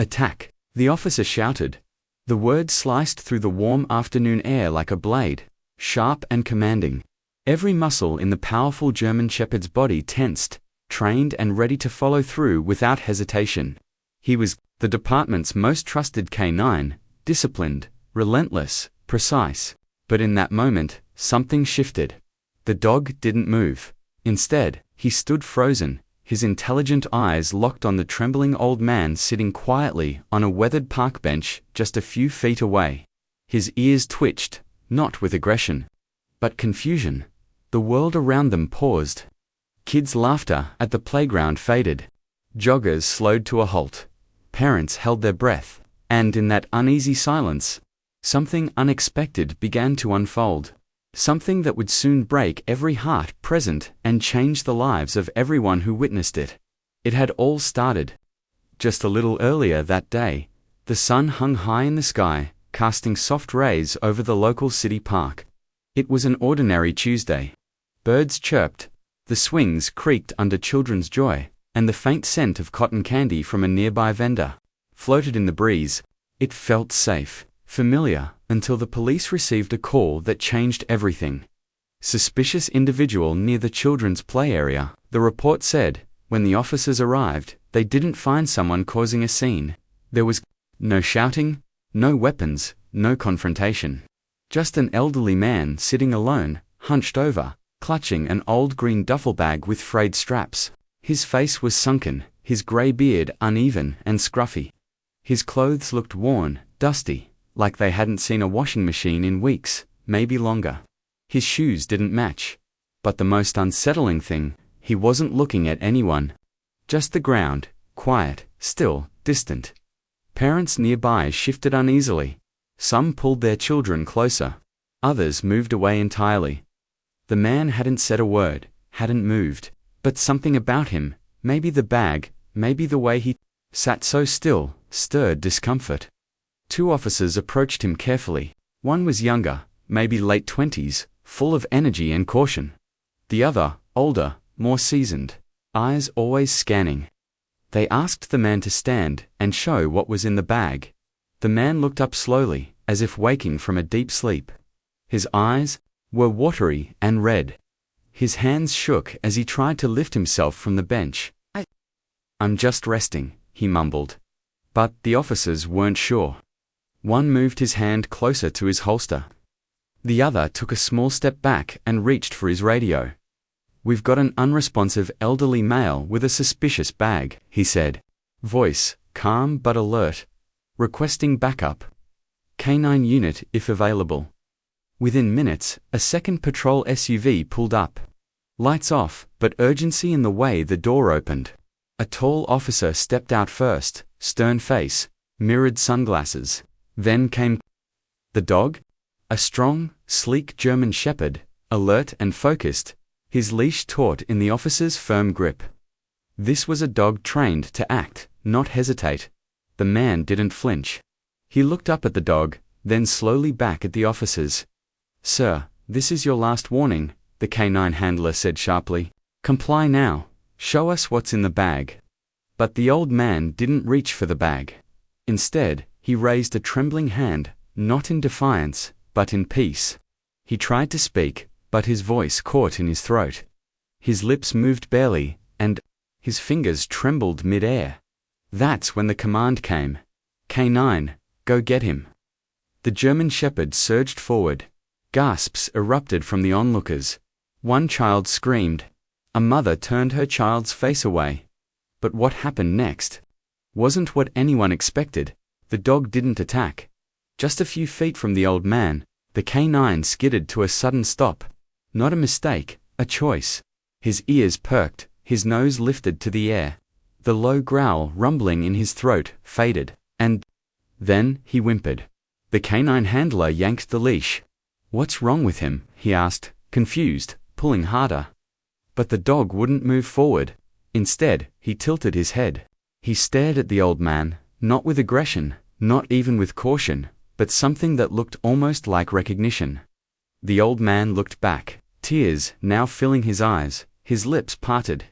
Attack! The officer shouted. The word sliced through the warm afternoon air like a blade, sharp and commanding. Every muscle in the powerful German Shepherd's body tensed, trained and ready to follow through without hesitation. He was the department's most trusted canine, disciplined, relentless, precise. But in that moment, something shifted. The dog didn't move. Instead, he stood frozen, his intelligent eyes locked on the trembling old man sitting quietly on a weathered park bench just a few feet away. His ears twitched, not with aggression, but confusion. The world around them paused. Kids' laughter at the playground faded. Joggers slowed to a halt. Parents held their breath, and in that uneasy silence, something unexpected began to unfold. Something that would soon break every heart present and change the lives of everyone who witnessed it. It had all started. Just a little earlier that day, the sun hung high in the sky, casting soft rays over the local city park. It was an ordinary Tuesday. Birds chirped, the swings creaked under children's joy, and the faint scent of cotton candy from a nearby vendor floated in the breeze. It felt safe, familiar, until the police received a call that changed everything. Suspicious individual near the children's play area, the report said. When the officers arrived, they didn't find someone causing a scene. There was no shouting, no weapons, no confrontation. Just an elderly man sitting alone, hunched over, clutching an old green duffel bag with frayed straps. His face was sunken, his grey beard uneven and scruffy. His clothes looked worn, dusty, like they hadn't seen a washing machine in weeks, maybe longer. His shoes didn't match. But the most unsettling thing, he wasn't looking at anyone. Just the ground, quiet, still, distant. Parents nearby shifted uneasily. Some pulled their children closer. Others moved away entirely. The man hadn't said a word, hadn't moved, but something about him, maybe the bag, maybe the way he sat so still, stirred discomfort. Two officers approached him carefully. One was younger, maybe late 20s, full of energy and caution. The other, older, more seasoned, eyes always scanning. They asked the man to stand and show what was in the bag. The man looked up slowly, as if waking from a deep sleep. His eyes were watery and red. His hands shook as he tried to lift himself from the bench. I'm just resting, he mumbled. But the officers weren't sure. One moved his hand closer to his holster. The other took a small step back and reached for his radio. We've got an unresponsive elderly male with a suspicious bag, he said. Voice, calm but alert. Requesting backup. Canine unit if available. Within minutes, a second patrol SUV pulled up. Lights off, but urgency in the way the door opened. A tall officer stepped out first, stern face, mirrored sunglasses. Then came the dog, a strong, sleek German shepherd, alert and focused, his leash taut in the officer's firm grip. This was a dog trained to act, not hesitate. The man didn't flinch. He looked up at the dog, then slowly back at the officers. Sir, this is your last warning, the canine handler said sharply. Comply now. Show us what's in the bag. But the old man didn't reach for the bag. Instead, he raised a trembling hand, not in defiance, but in peace. He tried to speak, but his voice caught in his throat. His lips moved barely, and his fingers trembled mid-air. That's when the command came. K9, go get him. The German shepherd surged forward. Gasps erupted from the onlookers. One child screamed. A mother turned her child's face away. But what happened next wasn't what anyone expected. The dog didn't attack. Just a few feet from the old man, the canine skidded to a sudden stop. Not a mistake, a choice. His ears perked, his nose lifted to the air. The low growl rumbling in his throat faded, and then he whimpered. The canine handler yanked the leash. What's wrong with him? He asked, confused, pulling harder. But the dog wouldn't move forward. Instead, he tilted his head. He stared at the old man, not with aggression, not even with caution, but something that looked almost like recognition. The old man looked back, tears now filling his eyes, his lips parted.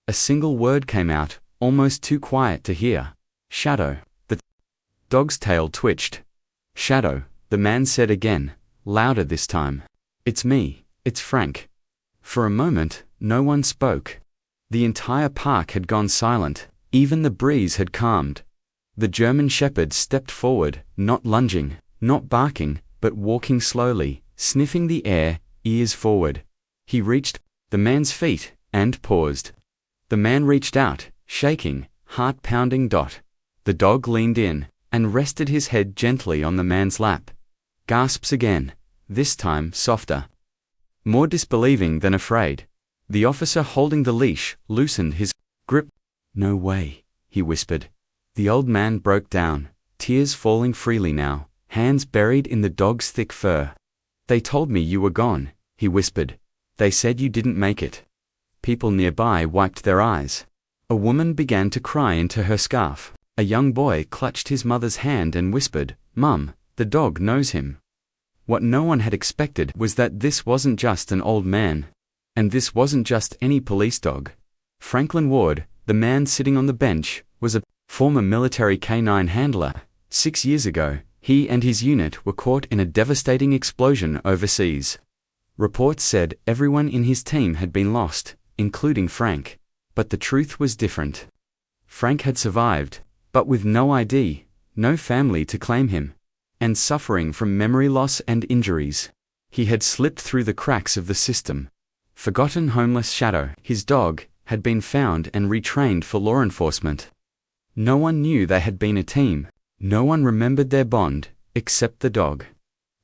A single word came out, almost too quiet to hear. Shadow. The Dog's tail twitched. "Shadow," the man said again, louder this time. "It's me, it's Frank." For a moment, no one spoke. The entire park had gone silent, even the breeze had calmed. The German Shepherd stepped forward, not lunging, not barking, but walking slowly, sniffing the air, ears forward. He reached the man's feet, and paused. The man reached out, shaking, heart-pounding. The dog leaned in, and rested his head gently on the man's lap. Gasps again, this time softer. More disbelieving than afraid. The officer holding the leash loosened his grip. "No way," he whispered. The old man broke down, tears falling freely now, hands buried in the dog's thick fur. "They told me you were gone," he whispered. "They said you didn't make it." People nearby wiped their eyes. A woman began to cry into her scarf. A young boy clutched his mother's hand and whispered, "Mum, the dog knows him." What no one had expected was that this wasn't just an old man. And this wasn't just any police dog. Franklin Ward, the man sitting on the bench, was a former military canine handler. 6 years ago, he and his unit were caught in a devastating explosion overseas. Reports said everyone in his team had been lost, including Frank. But the truth was different. Frank had survived, but with no ID, no family to claim him, and suffering from memory loss and injuries. He had slipped through the cracks of the system. Forgotten homeless Shadow, his dog, had been found and retrained for law enforcement. No one knew they had been a team. No one remembered their bond, except the dog.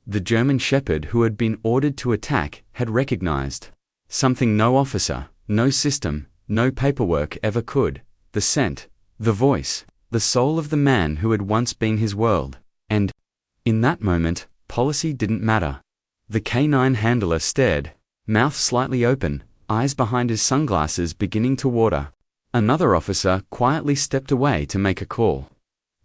The German Shepherd who had been ordered to attack had recognized something no officer, no system, no paperwork ever could: the scent, the voice, the soul of the man who had once been his world. And, in that moment, policy didn't matter. The canine handler stared, mouth slightly open, eyes behind his sunglasses beginning to water. Another officer quietly stepped away to make a call.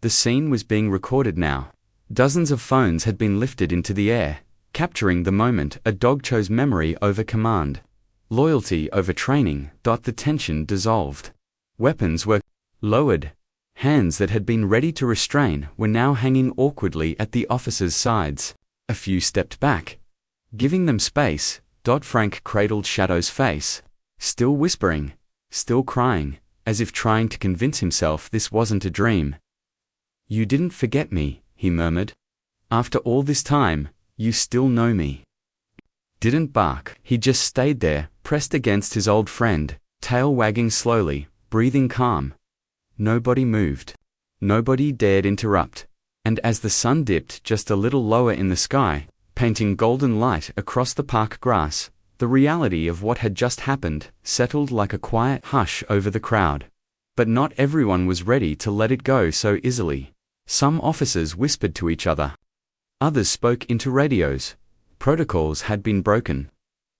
The scene was being recorded now. Dozens of phones had been lifted into the air, capturing the moment a dog chose memory over command, loyalty over training. The tension dissolved. Weapons were lowered. Hands that had been ready to restrain were now hanging awkwardly at the officers' sides. A few stepped back, giving them space. Frank cradled Shadow's face, still whispering, still crying, as if trying to convince himself this wasn't a dream. "You didn't forget me," he murmured. "After all this time, you still know me." Didn't bark. He just stayed there, pressed against his old friend, tail wagging slowly, breathing calm. Nobody moved. Nobody dared interrupt. And as the sun dipped just a little lower in the sky, painting golden light across the park grass, the reality of what had just happened settled like a quiet hush over the crowd. But not everyone was ready to let it go so easily. Some officers whispered to each other. Others spoke into radios. Protocols had been broken.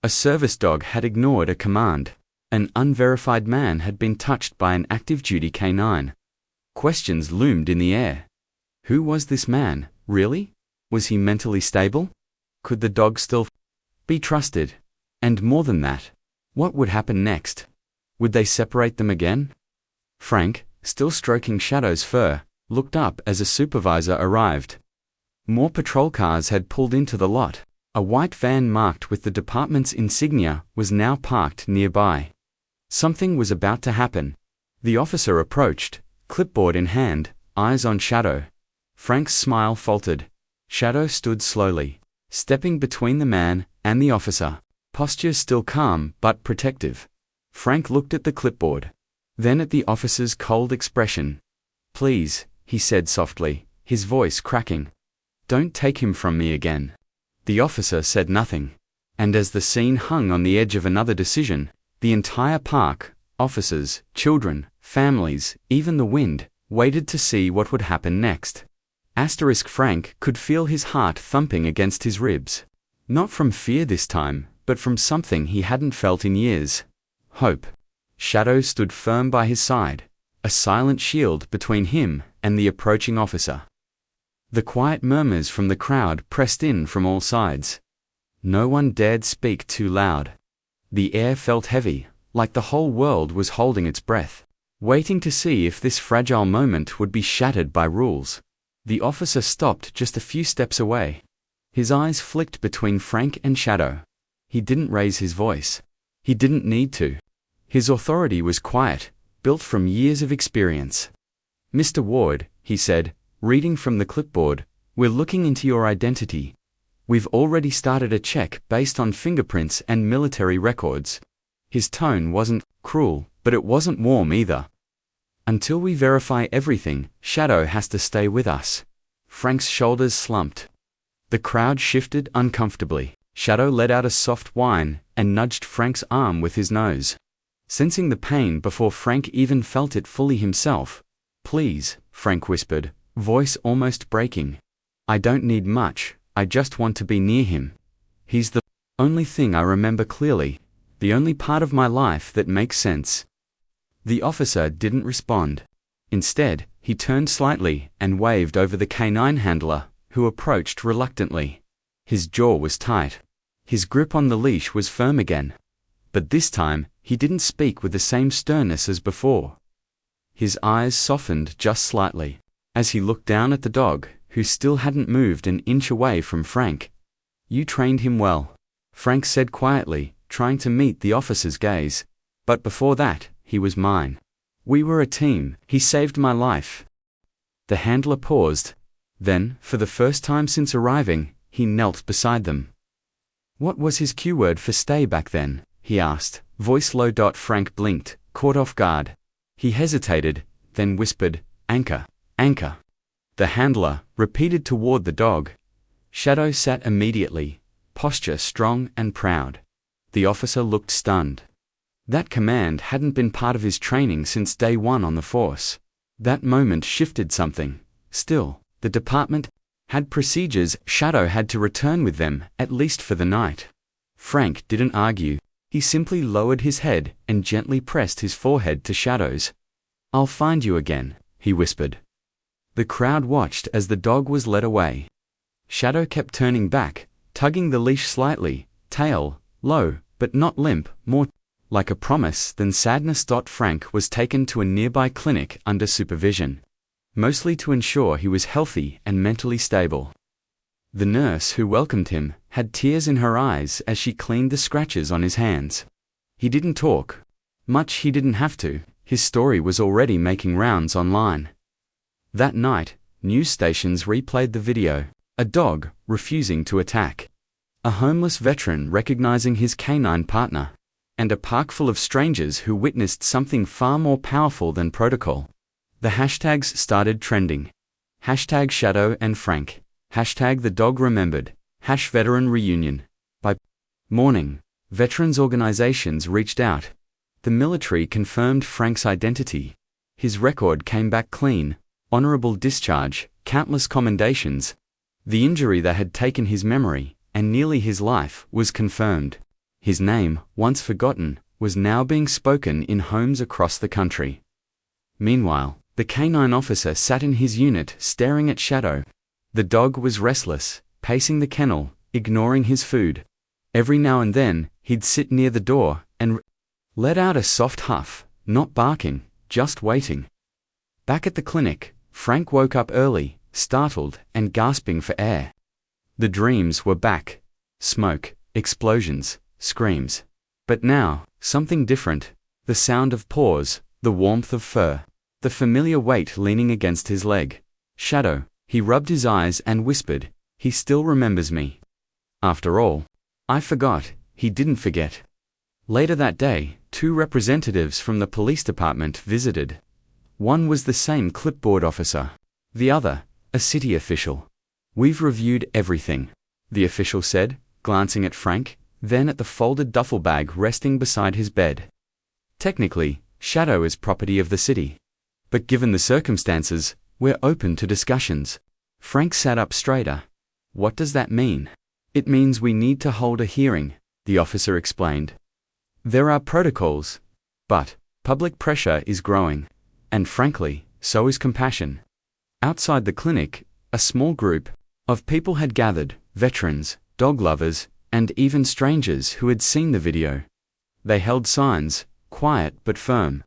A service dog had ignored a command. An unverified man had been touched by an active-duty canine. Questions loomed in the air. Who was this man, really? Was he mentally stable? Could the dog still be trusted? And more than that, what would happen next? Would they separate them again? Frank, still stroking Shadow's fur, looked up as a supervisor arrived. More patrol cars had pulled into the lot. A white van marked with the department's insignia was now parked nearby. Something was about to happen. The officer approached, clipboard in hand, eyes on Shadow. Frank's smile faltered. Shadow stood slowly, stepping between the man and the officer, posture still calm but protective. Frank looked at the clipboard, then at the officer's cold expression. "Please," he said softly, his voice cracking. "Don't take him from me again." The officer said nothing. And as the scene hung on the edge of another decision, the entire park, officers, children, families, even the wind, waited to see what would happen next. Frank could feel his heart thumping against his ribs. Not from fear this time, but from something he hadn't felt in years. Hope. Shadow stood firm by his side, a silent shield between him and the approaching officer. The quiet murmurs from the crowd pressed in from all sides. No one dared speak too loud. The air felt heavy, like the whole world was holding its breath, waiting to see if this fragile moment would be shattered by rules. The officer stopped just a few steps away. His eyes flicked between Frank and Shadow. He didn't raise his voice. He didn't need to. His authority was quiet, built from years of experience. "Mr. Ward," he said, reading from the clipboard, "we're looking into your identity. We've already started a check based on fingerprints and military records." His tone wasn't cruel, but it wasn't warm either. "Until we verify everything, Shadow has to stay with us." Frank's shoulders slumped. The crowd shifted uncomfortably. Shadow let out a soft whine and nudged Frank's arm with his nose. Sensing the pain before Frank even felt it fully himself, "Please," Frank whispered, voice almost breaking. "I don't need much, I just want to be near him. He's the only thing I remember clearly, the only part of my life that makes sense." The officer didn't respond. Instead, he turned slightly and waved over the canine handler, who approached reluctantly. His jaw was tight. His grip on the leash was firm again. But this time, he didn't speak with the same sternness as before. His eyes softened just slightly, as he looked down at the dog, who still hadn't moved an inch away from Frank. "You trained him well," Frank said quietly, trying to meet the officer's gaze. "But before that, he was mine. We were a team, he saved my life." The handler paused. Then, for the first time since arriving, he knelt beside them. "What was his cue word for stay back then?" he asked, voice low. Frank blinked, caught off guard. He hesitated, then whispered, "Anchor, anchor." The handler repeated toward the dog. Shadow sat immediately, posture strong and proud. The officer looked stunned. That command hadn't been part of his training since day one on the force. That moment shifted something. Still, the department had procedures. Shadow had to return with them, at least for the night. Frank didn't argue. He simply lowered his head and gently pressed his forehead to Shadow's. "I'll find you again," he whispered. The crowd watched as the dog was led away. Shadow kept turning back, tugging the leash slightly, tail low, but not limp, more like a promise than sadness. Frank was taken to a nearby clinic under supervision, mostly to ensure he was healthy and mentally stable. The nurse who welcomed him had tears in her eyes as she cleaned the scratches on his hands. He didn't talk. Much he didn't have to. His story was already making rounds online. That night, news stations replayed the video. A dog refusing to attack. A homeless veteran recognizing his canine partner. And a park full of strangers who witnessed something far more powerful than protocol. The hashtags started trending. Hashtag Shadow and Frank. Hashtag the dog remembered. Veteran reunion. By morning, veterans organizations reached out. The military confirmed Frank's identity. His record came back clean. Honorable discharge, countless commendations. The injury that had taken his memory, and nearly his life, was confirmed. His name, once forgotten, was now being spoken in homes across the country. Meanwhile, the canine officer sat in his unit staring at Shadow. The dog was restless, pacing the kennel, ignoring his food. Every now and then, he'd sit near the door and let out a soft huff, not barking, just waiting. Back at the clinic, Frank woke up early, startled and gasping for air. The dreams were back. Smoke, explosions, screams. But now, something different. The sound of paws, the warmth of fur, the familiar weight leaning against his leg. Shadow. He rubbed his eyes and whispered, "He still remembers me." After all, I forgot. He didn't forget. Later that day, 2 representatives from the police department visited. One was the same clipboard officer. The other, a city official. "We've reviewed everything," the official said, glancing at Frank, then at the folded duffel bag resting beside his bed. "Technically, Shadow is property of the city. But given the circumstances, we're open to discussions." Frank sat up straighter. "What does that mean?" "It means we need to hold a hearing," the officer explained. "There are protocols, but public pressure is growing. And frankly, so is compassion." Outside the clinic, a small group of people had gathered, veterans, dog lovers, and even strangers who had seen the video. They held signs, quiet but firm.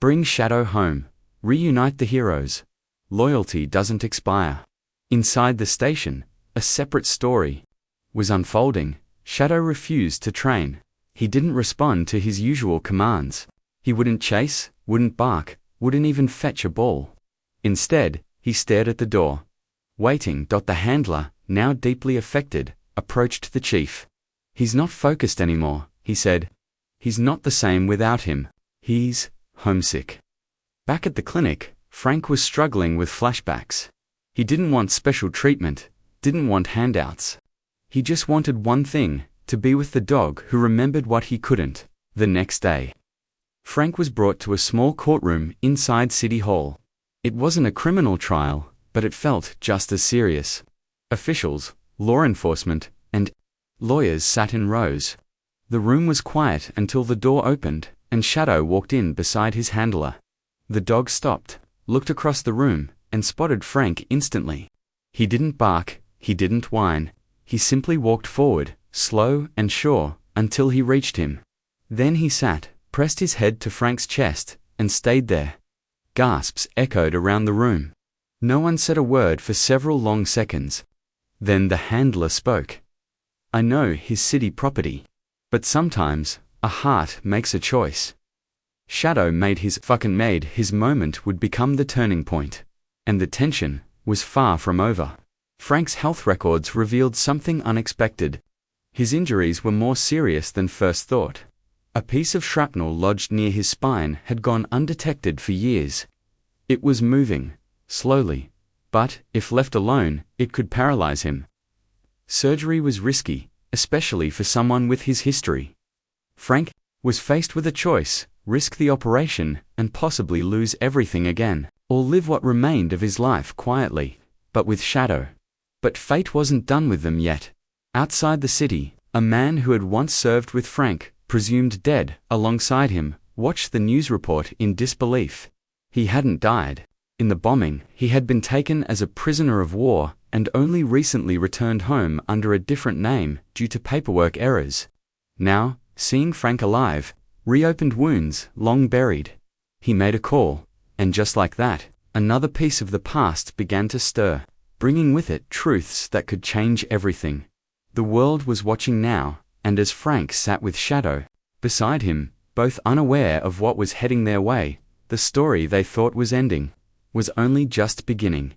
"Bring Shadow home. Reunite the heroes. Loyalty doesn't expire." Inside the station, a separate story was unfolding. Shadow refused to train. He didn't respond to his usual commands. He wouldn't chase, wouldn't bark, wouldn't even fetch a ball. Instead, he stared at the door. Waiting. The handler, now deeply affected, approached the chief. "He's not focused anymore," he said. "He's not the same without him. He's homesick." Back at the clinic, Frank was struggling with flashbacks. He didn't want special treatment, didn't want handouts. He just wanted one thing, to be with the dog who remembered what he couldn't. The next day, Frank was brought to a small courtroom inside City Hall. It wasn't a criminal trial, but it felt just as serious. Officials, law enforcement, and lawyers sat in rows. The room was quiet until the door opened, and Shadow walked in beside his handler. The dog stopped, looked across the room, and spotted Frank instantly. He didn't bark, he didn't whine. He simply walked forward, slow and sure, until he reached him. Then he sat, pressed his head to Frank's chest, and stayed there. Gasps echoed around the room. No one said a word for several long seconds. Then the handler spoke. "I know his city property, but sometimes a heart makes a choice." Shadow made his moment would become the turning point. And the tension was far from over. Frank's health records revealed something unexpected. His injuries were more serious than first thought. A piece of shrapnel lodged near his spine had gone undetected for years. It was moving, slowly, but, if left alone, it could paralyze him. Surgery was risky, especially for someone with his history. Frank was faced with a choice: risk the operation and possibly lose everything again, or live what remained of his life quietly, but with Shadow. But fate wasn't done with them yet. Outside the city, a man who had once served with Frank, presumed dead, alongside him, watched the news report in disbelief. He hadn't died. In the bombing, he had been taken as a prisoner of war and only recently returned home under a different name due to paperwork errors. Now, seeing Frank alive, reopened wounds long buried. He made a call, and just like that, another piece of the past began to stir, bringing with it truths that could change everything. The world was watching now, and as Frank sat with Shadow beside him, both unaware of what was heading their way, the story they thought was ending was only just beginning.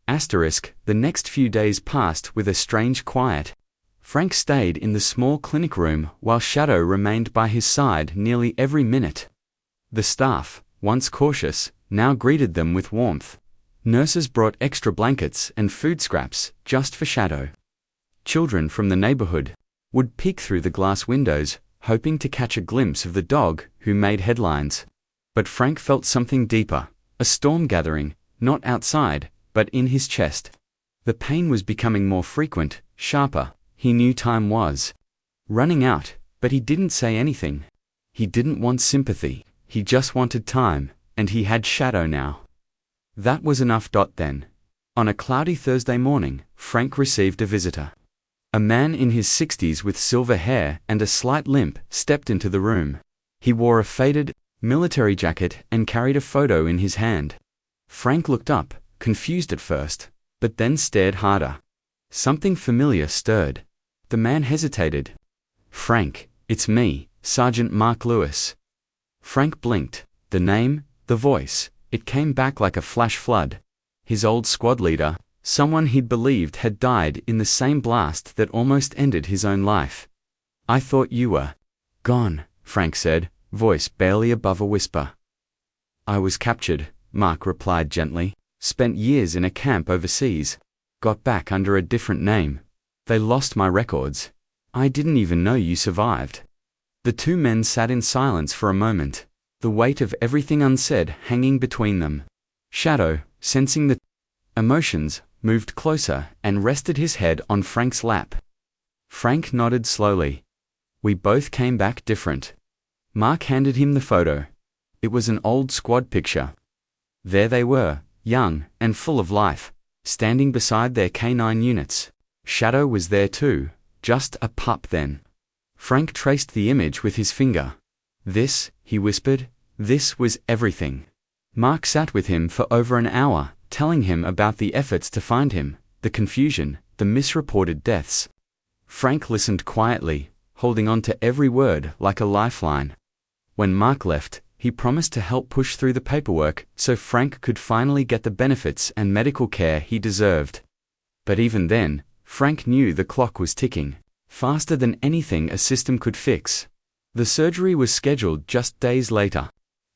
The next few days passed with a strange quiet. Frank stayed in the small clinic room while Shadow remained by his side nearly every minute. The staff, once cautious, now greeted them with warmth. Nurses brought extra blankets and food scraps just for Shadow. Children from the neighborhood would peek through the glass windows, hoping to catch a glimpse of the dog who made headlines. But Frank felt something deeper, a storm gathering, not outside, but in his chest. The pain was becoming more frequent, sharper. He knew time was running out, but he didn't say anything. He didn't want sympathy, he just wanted time, and he had Shadow now. That was enough. Then, on a cloudy Thursday morning, Frank received a visitor. A man in his 60s with silver hair and a slight limp stepped into the room. He wore a faded military jacket and carried a photo in his hand. Frank looked up, confused at first, but then stared harder. Something familiar stirred. The man hesitated. "Frank, it's me, Sergeant Mark Lewis." Frank blinked. The name, the voice, it came back like a flash flood. His old squad leader, someone he'd believed had died in the same blast that almost ended his own life. "I thought you were gone," Frank said, voice barely above a whisper. "I was captured," Mark replied gently. "Spent years in a camp overseas. Got back under a different name. They lost my records. I didn't even know you survived." The two men sat in silence for a moment, the weight of everything unsaid hanging between them. Shadow, sensing the emotions, moved closer and rested his head on Frank's lap. Frank nodded slowly. "We both came back different." Mark handed him the photo. It was an old squad picture. There they were, young and full of life, standing beside their K9 units. Shadow was there too, just a pup then. Frank traced the image with his finger. "This," he whispered, "this was everything." Mark sat with him for over an hour, telling him about the efforts to find him, the confusion, the misreported deaths. Frank listened quietly, holding on to every word like a lifeline. When Mark left, he promised to help push through the paperwork so Frank could finally get the benefits and medical care he deserved. But even then, Frank knew the clock was ticking, faster than anything a system could fix. The surgery was scheduled just days later.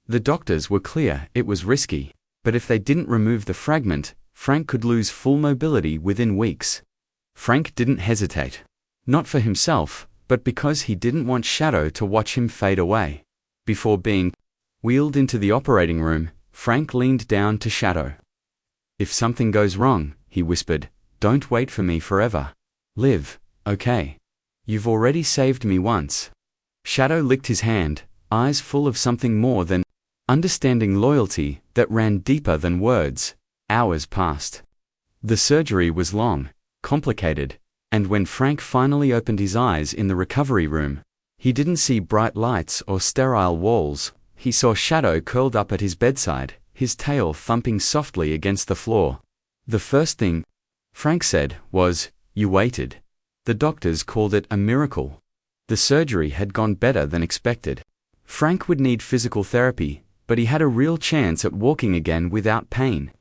The doctors were clear it was risky, but if they didn't remove the fragment, Frank could lose full mobility within weeks. Frank didn't hesitate. Not for himself, but because he didn't want Shadow to watch him fade away. Before being wheeled into the operating room, Frank leaned down to Shadow. "If something goes wrong," he whispered, "don't wait for me forever. Live, okay? You've already saved me once." Shadow licked his hand, eyes full of something more than understanding loyalty that ran deeper than words. Hours passed. The surgery was long, complicated, and when Frank finally opened his eyes in the recovery room, he didn't see bright lights or sterile walls. He saw Shadow curled up at his bedside, his tail thumping softly against the floor. The first thing Frank said was, "You waited." The doctors called it a miracle. The surgery had gone better than expected. Frank would need physical therapy, but he had a real chance at walking again without pain.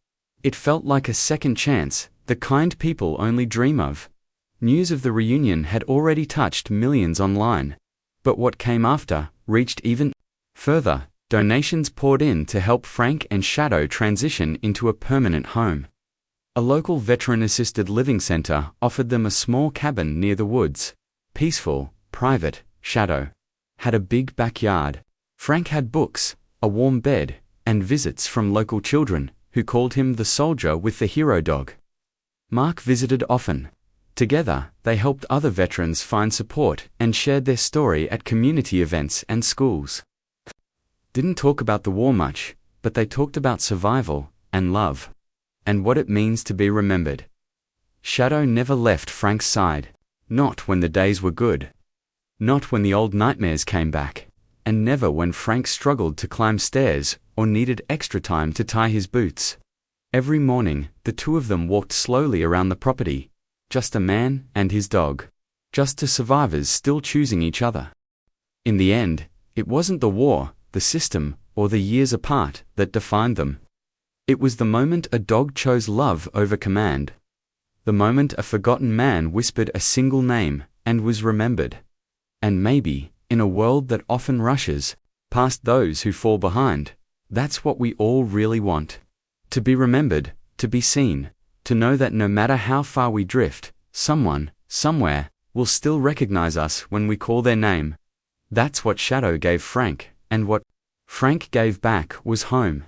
It felt like a second chance, the kind people only dream of. News of the reunion had already touched millions online. But what came after reached even further. Donations poured in to help Frank and Shadow transition into a permanent home. A local veteran-assisted living center offered them a small cabin near the woods. Peaceful, private. Shadow had a big backyard. Frank had books, a warm bed, and visits from local children, who called him the soldier with the hero dog. Mark visited often. Together, they helped other veterans find support and shared their story at community events and schools. Didn't talk about the war much, but they talked about survival and love, and what it means to be remembered. Shadow never left Frank's side. Not when the days were good. Not when the old nightmares came back. And never when Frank struggled to climb stairs or needed extra time to tie his boots. Every morning, the two of them walked slowly around the property. Just a man and his dog. Just two survivors still choosing each other. In the end, it wasn't the war, the system, or the years apart that defined them. It was the moment a dog chose love over command. The moment a forgotten man whispered a single name and was remembered. And maybe, in a world that often rushes past those who fall behind, that's what we all really want. To be remembered, to be seen, to know that no matter how far we drift, someone, somewhere, will still recognize us when we call their name. That's what Shadow gave Frank, and what Frank gave back was home.